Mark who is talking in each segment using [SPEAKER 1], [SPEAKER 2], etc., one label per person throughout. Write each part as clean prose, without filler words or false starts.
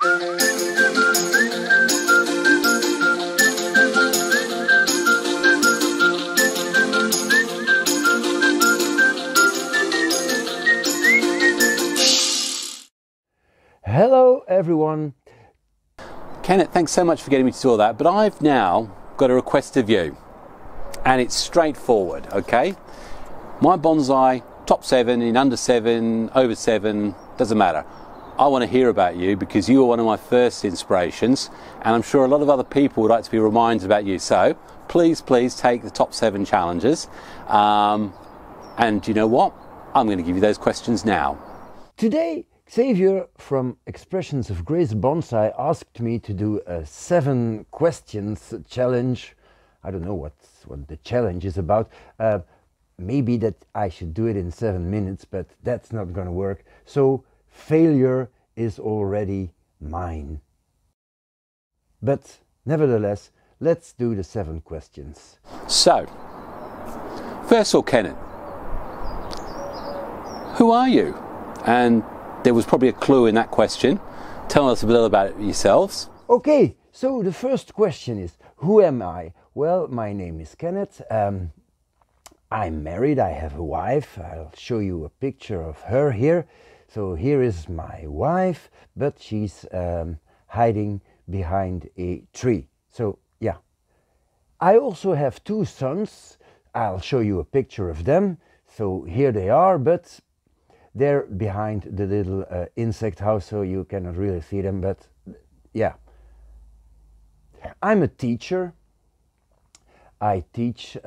[SPEAKER 1] Hello everyone.
[SPEAKER 2] Kennet, thanks so much for getting me to do all that, but I've now got a request of you, and it's straightforward, okay? My bonsai, top 7, in under 7, over 7, doesn't matter. I want to hear about you because you were one of my first inspirations, and I'm sure a lot of other people would like to be reminded about you. So please take the top 7 challenges, and you know what? I'm going to give you those questions now.
[SPEAKER 1] Today Xavier from Expressions of Grace Bonsai asked me to do a 7 questions challenge. I don't know what the challenge is about. Maybe that I should do it in 7 minutes, but that's not gonna work. So failure is already mine. But nevertheless, let's do the 7 questions.
[SPEAKER 2] So, first of all, Kennet, who are you? And there was probably a clue in that question. Tell us a little about yourselves.
[SPEAKER 1] Okay, so the first question is, who am I? Well, my name is Kennet. I'm married, I have a wife. I'll show you a picture of her here. So here is my wife, but she's hiding behind a tree. So yeah. I also have 2 sons. I'll show you a picture of them. So here they are, but they're behind the little insect house, so you cannot really see them, but yeah. I'm a teacher. I teach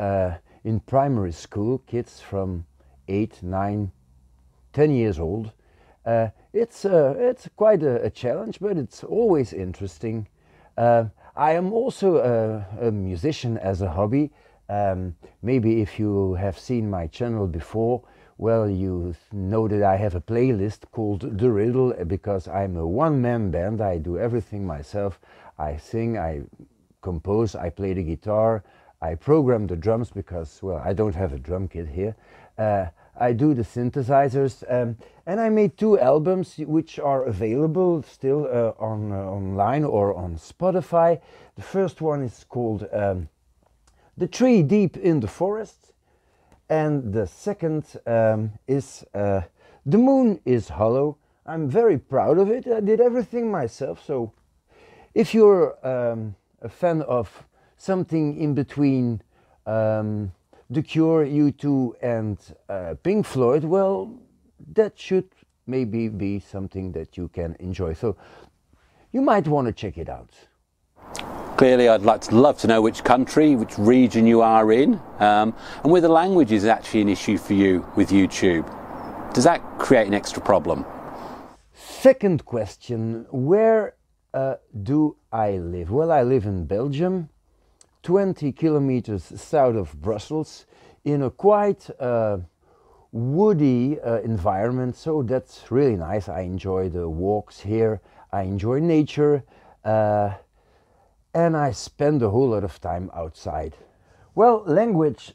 [SPEAKER 1] in primary school, kids from 8, 9, 10 years old. It's quite a challenge, but it's always interesting. I am also a musician as a hobby. Maybe if you have seen my channel before, well, you know that I have a playlist called The Riddle, because I'm a one-man band. I do everything myself. I sing, I compose, I play the guitar, I program the drums because, well, I don't have a drum kit here. I do the synthesizers, and I made 2 albums which are available still online or on Spotify. The first one is called The Tree Deep in the Forest. And the second is The Moon is Hollow. I'm very proud of it. I did everything myself. So if you're a fan of something in between The Cure, U2 and Pink Floyd, well, that should maybe be something that you can enjoy. So you might want to check it out.
[SPEAKER 2] Clearly, I'd love to know which country, which region you are in, and whether language is actually an issue for you with YouTube. Does that create an extra problem?
[SPEAKER 1] Second question, where do I live? Well, I live in Belgium, 20 kilometers south of Brussels, in a quite woody environment, so that's really nice. I enjoy the walks here, I enjoy nature, and I spend a whole lot of time outside. Well, language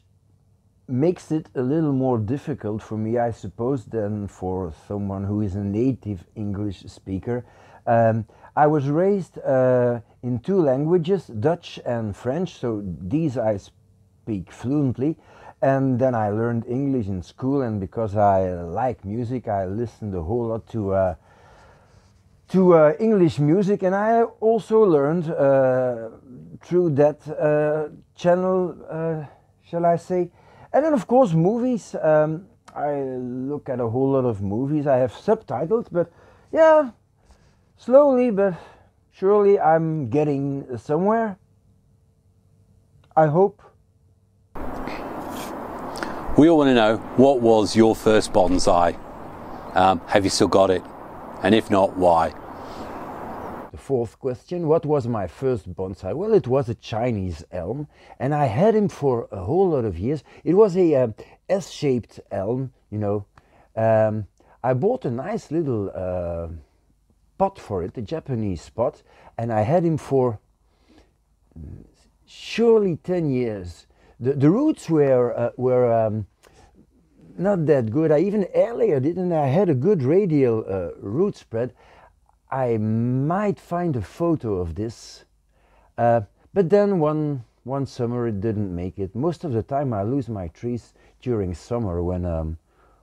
[SPEAKER 1] makes it a little more difficult for me, I suppose, than for someone who is a native English speaker. I was raised in 2 languages, Dutch and French, so these I speak fluently. And then I learned English in school, and because I like music, I listened a whole lot to English music, and I also learned through that channel, shall I say. And then of course movies. I look at a whole lot of movies. I have subtitles, but yeah, slowly but surely I'm getting somewhere, I hope.
[SPEAKER 2] We all want to know, what was your first bonsai? Have you still got it? And if not, why?
[SPEAKER 1] The fourth question, what was my first bonsai? Well, it was a Chinese elm, and I had him for a whole lot of years. It was a S-shaped elm, you know. I bought a nice little pot for it, a Japanese pot, and I had him for surely 10 years. The roots were not that good. I even air layered it, and I had a good radial root spread. I might find a photo of this, but then one summer it didn't make it. Most of the time I lose my trees during summer when I'm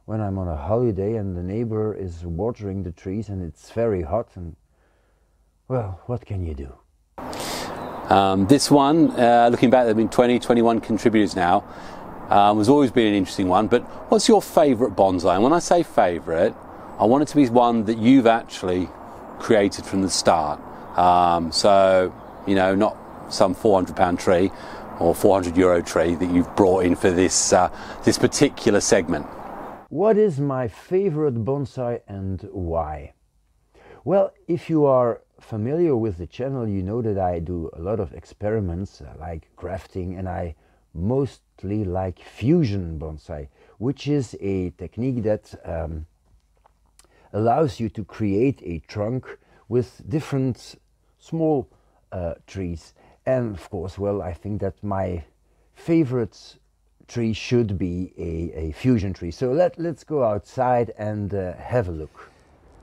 [SPEAKER 1] on a holiday and the neighbor is watering the trees and it's very hot, and well, what can you do?
[SPEAKER 2] This one, looking back, there have been 20, 21 contributors now. Has always been an interesting one, but what's your favourite bonsai? And when I say favourite, I want it to be one that you've actually created from the start. So, you know, not some £400 tree or €400 tree that you've brought in for this, this particular segment.
[SPEAKER 1] What is my favourite bonsai and why? Well, if you are familiar with the channel, you know that I do a lot of experiments like grafting, and I mostly like fusion bonsai, which is a technique that allows you to create a trunk with different small trees. And of course, well, I think that my favorite tree should be a fusion tree. So let's go outside and have a look.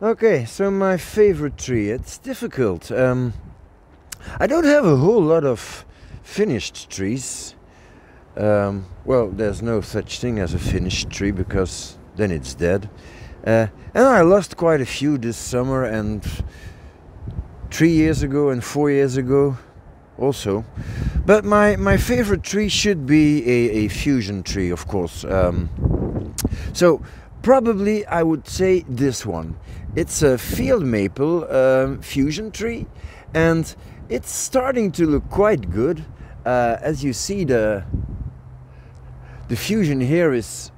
[SPEAKER 1] Okay, so my favorite tree, it's difficult. I don't have a whole lot of finished trees. Well, there's no such thing as a finished tree because then it's dead. And I lost quite a few this summer, and 3 years ago and 4 years ago also. But my favorite tree should be a fusion tree, of course. So probably I would say this one. It's a field maple fusion tree, and it's starting to look quite good. As you see, the fusion here is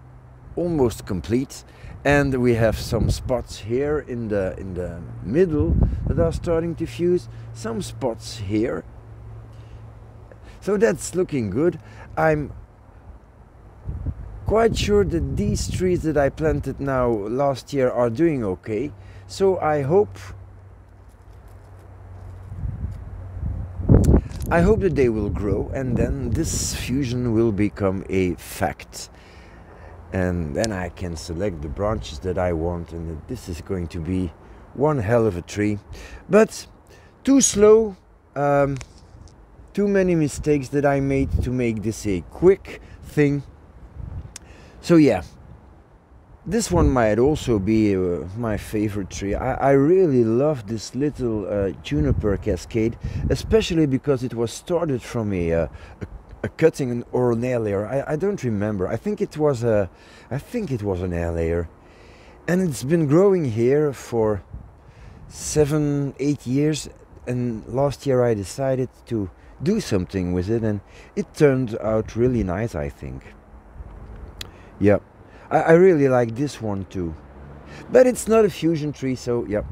[SPEAKER 1] almost complete, and we have some spots here in the middle that are starting to fuse, some spots here. So that's looking good. I'm quite sure that these trees that I planted now last year are doing okay. So I hope that they will grow, and then this fusion will become a fact. And then I can select the branches that I want, and this is going to be one hell of a tree. But too slow, too many mistakes that I made to make this a quick thing. So yeah, this one might also be my favorite tree. I really love this little juniper cascade, especially because it was started from a cutting or an air layer. I don't remember. I think it was an air layer, and it's been growing here for 7-8 years. And last year I decided to do something with it, and it turned out really nice, I think. Yeah, I really like this one too, but it's not a fusion tree, so yeah.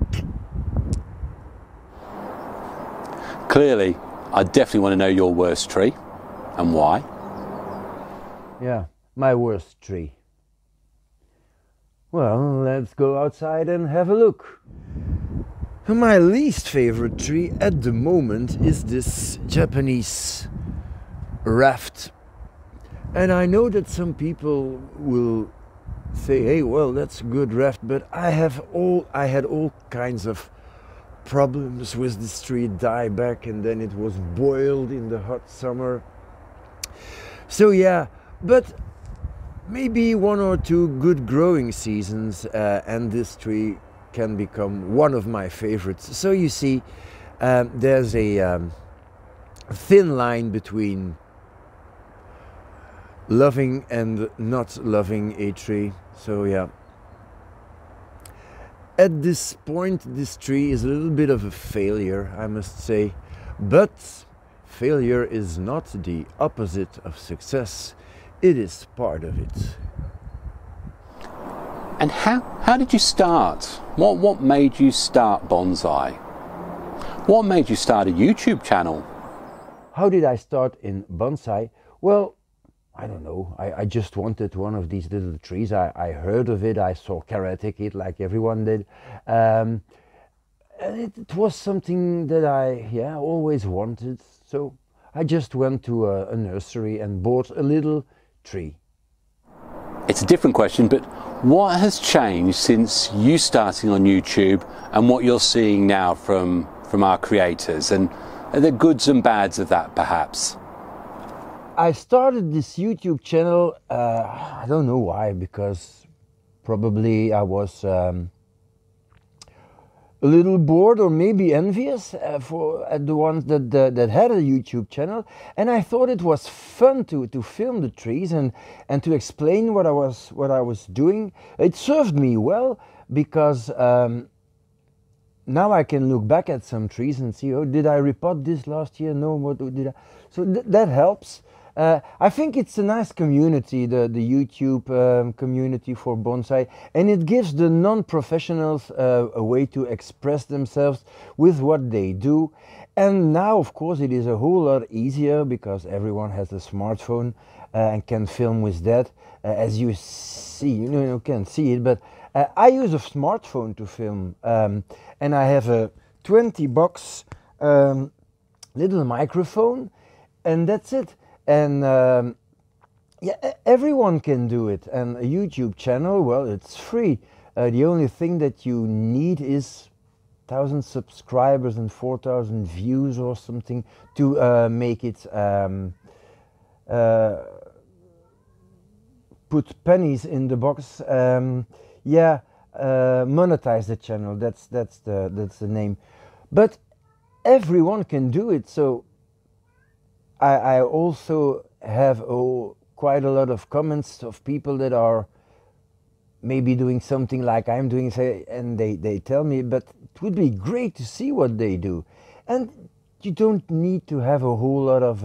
[SPEAKER 2] Clearly, I definitely want to know your worst tree and why.
[SPEAKER 1] Yeah, my worst tree. Well, let's go outside and have a look. My least favorite tree at the moment is this Japanese raft. And I know that some people will say, hey, well, that's a good raft, but I had all kinds of problems with this tree. It died back, and then it was boiled in the hot summer. So yeah, but maybe 1 or 2 good growing seasons, and this tree can become one of my favorites. So you see, there's a thin line between loving and not loving a tree. So yeah, at this point this tree is a little bit of a failure, I must say, but failure is not the opposite of success. It is part of it.
[SPEAKER 2] And how did you start? What made you start bonsai? What made you start a YouTube channel?
[SPEAKER 1] How did I start in bonsai? Well, I don't know. I just wanted one of these little trees. I heard of it. I saw Karate Kid like everyone did. And it was something that I always wanted. So I just went to a nursery and bought a little tree.
[SPEAKER 2] It's a different question, but What has changed since you starting on YouTube and what you're seeing now from our creators, and the goods and bads of that perhaps?
[SPEAKER 1] I started this YouTube channel, I don't know why, because probably I was a little bored or maybe envious at the ones that had a YouTube channel, and I thought it was fun to film the trees and to explain what I was doing. It served me well because now I can look back at some trees and see, oh, did I repot this last year? No, what did I? So that helps. I think it's a nice community, the YouTube community for bonsai, and it gives the non-professionals a way to express themselves with what they do. And now, of course, it is a whole lot easier because everyone has a smartphone and can film with that. As you see, you can see it, but I use a smartphone to film, and I have a 20-box little microphone, and that's it. And yeah, everyone can do it. And a YouTube channel, well, it's free. The only thing that you need is 1,000 subscribers and 4,000 views or something to make it put pennies in the box. Yeah, monetize the channel. That's the name. But everyone can do it. So I also have quite a lot of comments of people that are maybe doing something like I'm doing, and they tell me, but it would be great to see what they do. And you don't need to have a whole lot of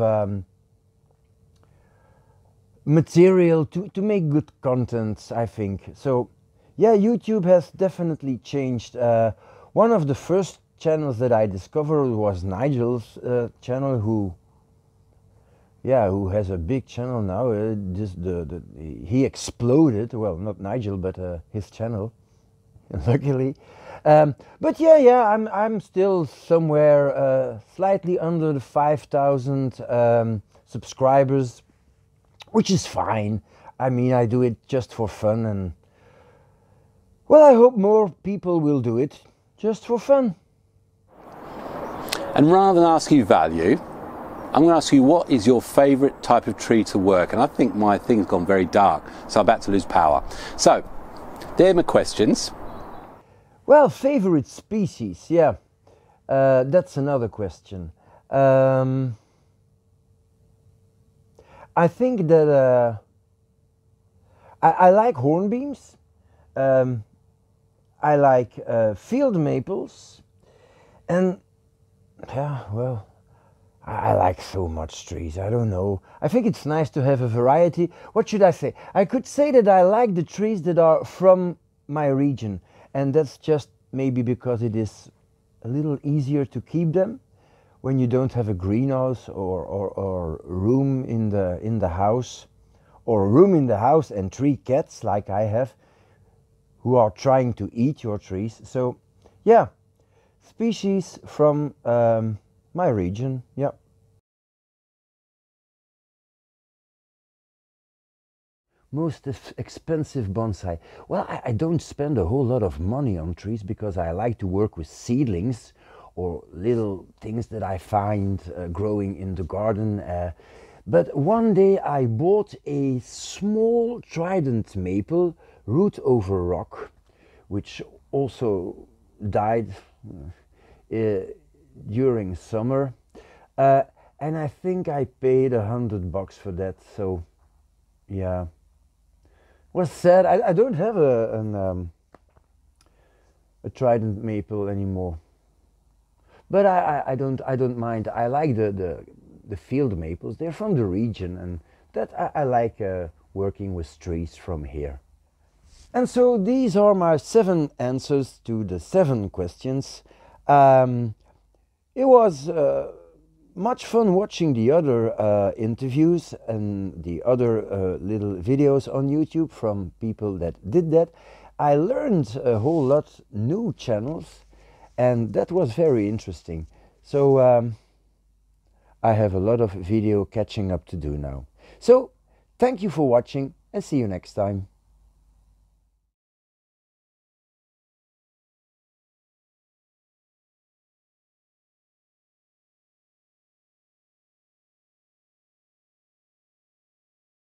[SPEAKER 1] material to make good content, I think. So yeah, YouTube has definitely changed. One of the first channels that I discovered was Nigel's channel, who has a big channel now. He exploded. Well, not Nigel, but his channel, luckily. But yeah, I'm still somewhere slightly under the 5,000 subscribers, which is fine. I mean, I do it just for fun, and well, I hope more people will do it just for fun.
[SPEAKER 2] And rather than ask you value, I'm going to ask you, what is your favourite type of tree to work? And I think my thing's gone very dark, so I'm about to lose power. So, there are my questions.
[SPEAKER 1] Well, favourite species, yeah. That's another question. I think that I like hornbeams. I like field maples. And, yeah, well, I like so much trees, I don't know. I think it's nice to have a variety. What should I say? I could say that I like the trees that are from my region, and that's just maybe because it is a little easier to keep them when you don't have a greenhouse or room in the house, or a room in the house and 3 cats like I have who are trying to eat your trees. So yeah, species from my region, yeah. Most expensive bonsai. Well, I don't spend a whole lot of money on trees because I like to work with seedlings or little things that I find growing in the garden. But one day I bought a small trident maple, root over rock, which also died during summer, and I think I paid $100 for that. So yeah, was sad. I don't have a trident maple anymore, but I don't mind. I like the field maples. They're from the region, and that I like working with trees from here. And so these are my 7 answers to the 7 questions. It was much fun watching the other interviews and the other little videos on YouTube from people that did that. I learned a whole lot new channels, and that was very interesting. So I have a lot of video catching up to do now. So thank you for watching, and see you next time.